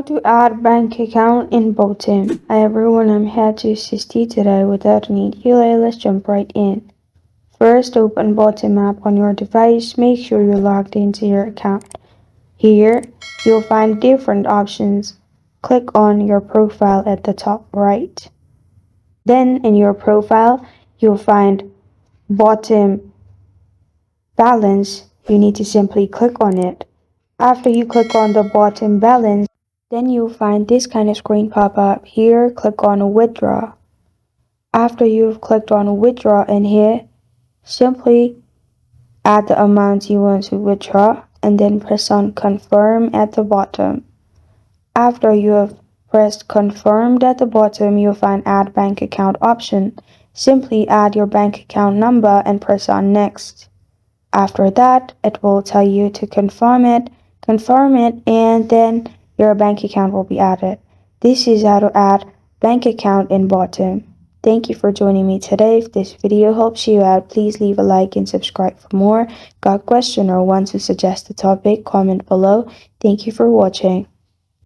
How to add bank account in Botim. Hi everyone, I'm here to assist you today. Without any delay, let's jump right in. First, open Botim app on your device. Make sure you're logged into your account. Here, you'll find different options. Click on your profile at the top right. Then in your profile, you'll find Botim balance. You need to simply click on it. After you click on the Botim balance, then you'll find this kind of screen pop up. Here, click on withdraw. After you've clicked on withdraw in here, simply add the amount you want to withdraw and then press on confirm at the bottom. After you have pressed confirmed at the bottom, you'll find add bank account option. Simply add your bank account number and press on next. After that, it will tell you to confirm it, and then your bank account will be added. This is how to add bank account in Botim. Thank you for joining me today. If this video helps you out, please leave a like and subscribe for more. Got a question or want to suggest a topic? Comment below. Thank you for watching.